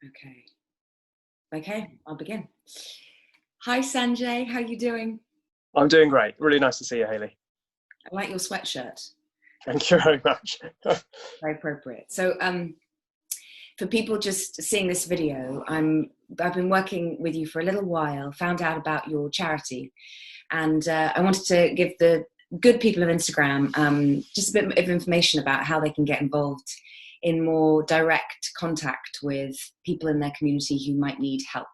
Okay. Okay, I'll begin. Hi, Sanjay. How are you doing? I'm doing great. Really nice to see you, Hayley. I like your sweatshirt. Thank you very much. Very appropriate. So, for people just seeing this video, I've been working with you for a little while, found out about your charity, and I wanted to give the good people of Instagram just a bit of information about how they can get involved in more direct contact with people in their community who might need help.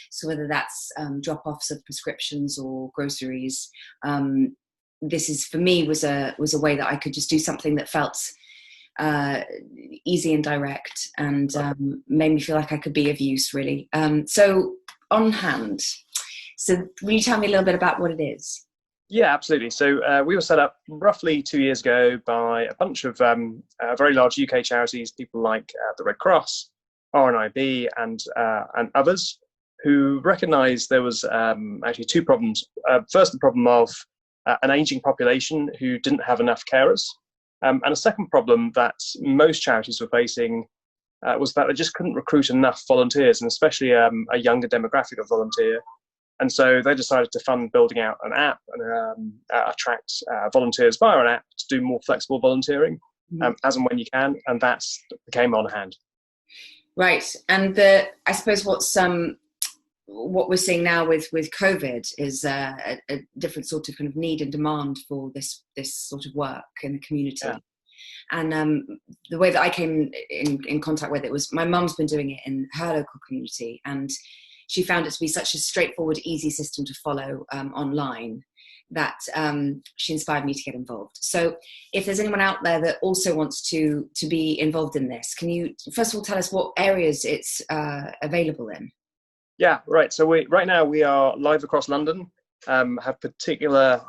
So whether that's drop-offs of prescriptions or groceries, this is, for me, was a way that I could just do something that felt easy and direct, and made me feel like I could be of use, really. So OnHand. So will you tell me a little bit about what it is? Yeah, absolutely. So we were set up roughly 2 years ago by a bunch of very large UK charities, people like the Red Cross, RNIB, and others, who recognised there was actually two problems. First, the problem of an ageing population who didn't have enough carers. And a second problem that most charities were facing was that they just couldn't recruit enough volunteers, and especially a younger demographic of volunteer. And so they decided to fund building out an app and attract volunteers via an app to do more flexible volunteering as and when you can. And that became OnHand. Right. And I suppose what we're seeing now with COVID is a different sort of kind of need and demand for this sort of work in the community. Yeah. And the way that I came in contact with it was my mum's been doing it in her local community, and she found it to be such a straightforward, easy system to follow online that she inspired me to get involved. So if there's anyone out there that also wants to be involved in this, can you first of all tell us what areas it's available in? Yeah, right. So right now we are live across London, have particular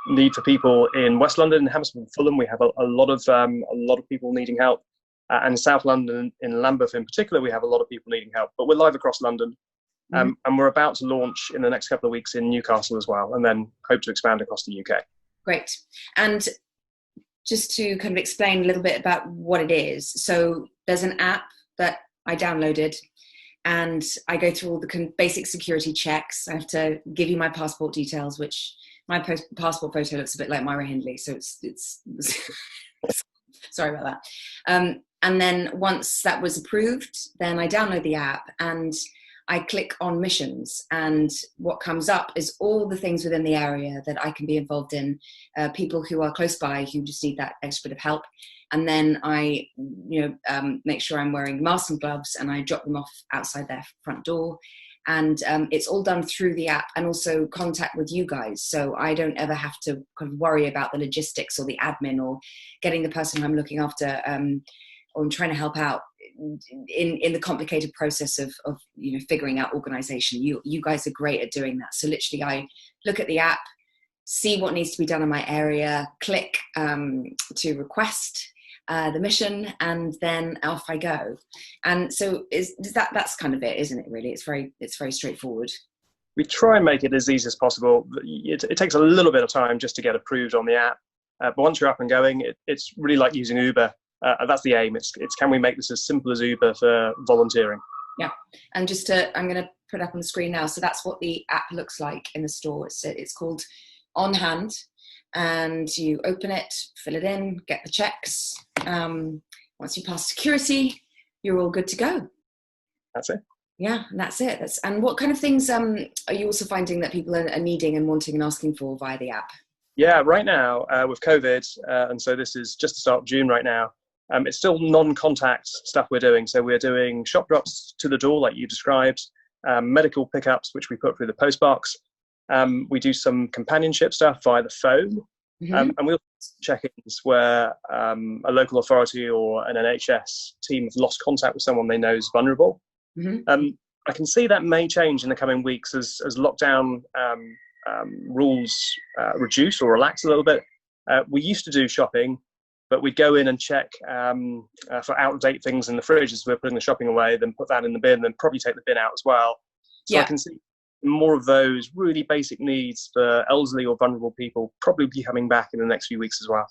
need for people in West London, Hammersmith and Fulham. We have a lot of people needing help. And in South London, in Lambeth in particular, we have a lot of people needing help. But we're live across London, and we're about to launch in the next couple of weeks in Newcastle as well, and then hope to expand across the UK. Great. And just to kind of explain a little bit about what it is. So there's an app that I downloaded, and I go through all the basic security checks. I have to give you my passport details, which my passport photo looks a bit like Myra Hindley, so it's sorry about that. And then once that was approved, then I download the app and I click on missions, and what comes up is all the things within the area that I can be involved in, people who are close by who just need that extra bit of help. And then I make sure I'm wearing masks and gloves, and I drop them off outside their front door. And it's all done through the app, and also contact with you guys. So I don't ever have to kind of worry about the logistics or the admin or getting the person I'm looking after or I'm trying to help out in the complicated process of figuring out organization. You guys are great at doing that. So literally I look at the app, see what needs to be done in my area, click to request the mission, and then off I go. And so that's kind of it, isn't it? Really, it's very straightforward. We try and make it as easy as possible. It takes a little bit of time just to get approved on the app, but once you're up and going, it's really like using Uber. That's the aim. It's can we make this as simple as Uber for volunteering? Yeah, and I'm going to put up on the screen now. So that's what the app looks like in the store. It's called OnHand. And you open it, fill it in, get the checks. Once you pass security, you're all good to go. That's it. Yeah, and that's it. And what kind of things are you also finding that people are needing and wanting and asking for via the app? Yeah, right now with COVID, and so this is just the start of June right now, it's still non-contact stuff we're doing. So we're doing shop drops to the door, like you described, medical pickups, which we put through the post box. We do some companionship stuff via the phone, and we'll check-ins where a local authority or an NHS team have lost contact with someone they know is vulnerable. I can see that may change in the coming weeks as lockdown rules reduce or relax a little bit. We used to do shopping, but we'd go in and check for out-of-date things in the fridge as we're putting the shopping away, then put that in the bin, then probably take the bin out as well. So yeah. I can see more of those really basic needs for elderly or vulnerable people probably be coming back in the next few weeks as well.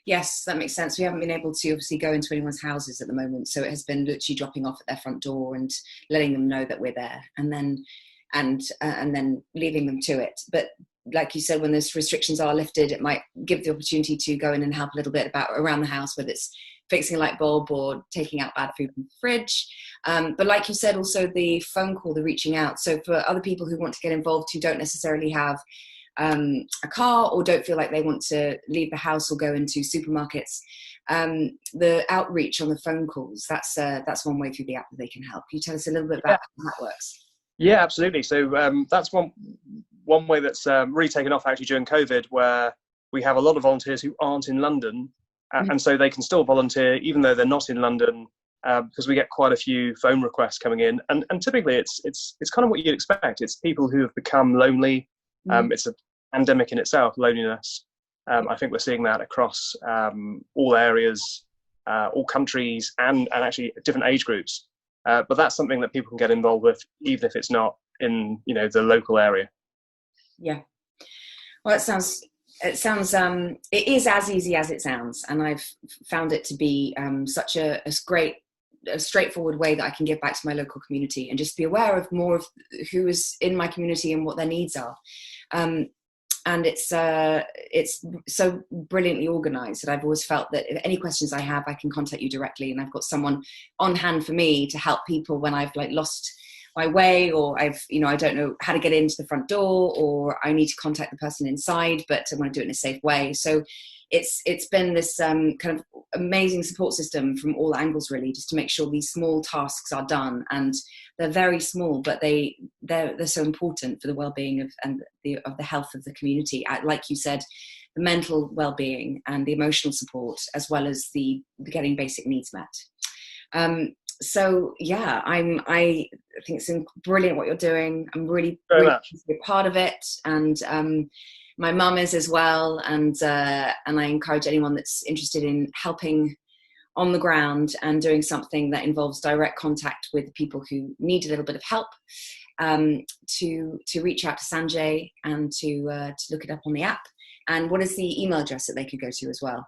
Yes, that makes sense. We haven't been able to obviously go into anyone's houses at the moment, so it has been literally dropping off at their front door and letting them know that we're there, and then leaving them to it. But like you said, when those restrictions are lifted, it might give the opportunity to go in and help a little bit about around the house, whether it's fixing a light bulb or taking out bad food from the fridge. But like you said, also the phone call, the reaching out. So for other people who want to get involved who don't necessarily have a car or don't feel like they want to leave the house or go into supermarkets, the outreach on the phone calls, that's one way through the app that they can help. Can you tell us a little bit about how that works? Yeah, absolutely. So that's one way that's really taken off actually during COVID, where we have a lot of volunteers who aren't in London, and so they can still volunteer even though they're not in London, because we get quite a few phone requests coming in, and typically it's kind of what you'd expect. It's people who have become lonely. It's a pandemic in itself, loneliness. I think we're seeing that across all areas, all countries, and actually different age groups. But that's something that people can get involved with, even if it's not in the local area. Yeah. Well, it is as easy as it sounds, and I've found it to be such a straightforward way that I can give back to my local community and just be aware of more of who is in my community and what their needs are. And it's so brilliantly organised that I've always felt that if any questions I have, I can contact you directly, and I've got someone on hand for me to help people when I've lost my way, or I don't know how to get into the front door, or I need to contact the person inside, but I want to do it in a safe way. So it's been this kind of amazing support system from all angles, really, just to make sure these small tasks are done. And they're very small, but they're so important for the well-being of the health of the community. Like you said, the mental well-being and the emotional support, as well as the getting basic needs met. So yeah, I think it's brilliant what you're doing. I'm really pleased to be a part of it, and my mum is as well. And I encourage anyone that's interested in helping on the ground and doing something that involves direct contact with people who need a little bit of help, to reach out to Sanjay and to look it up on the app. And what is the email address that they could go to as well?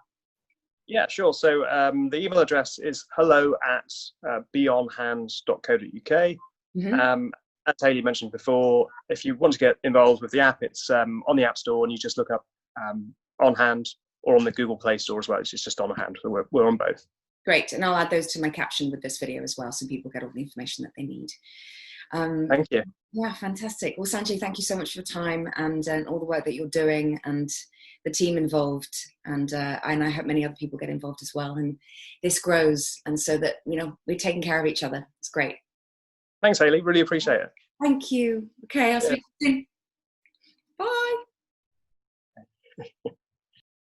Yeah, sure. So the email address is hello@beonhand.co.uk. As Hayley mentioned before, if you want to get involved with the app, it's on the App Store, and you just look up OnHand, or on the Google Play Store as well. It's just OnHand. So we're on both. Great. And I'll add those to my caption with this video as well, so people get all the information that they need. Thank you. Yeah, fantastic. Well, Sanjay, thank you so much for your time and all the work that you're doing, and the team involved, and I hope many other people get involved as well, and this grows, and so that we're taking care of each other. It's great. Thanks, Hayley. Really appreciate it. Thank you. Okay, I'll speak to you soon.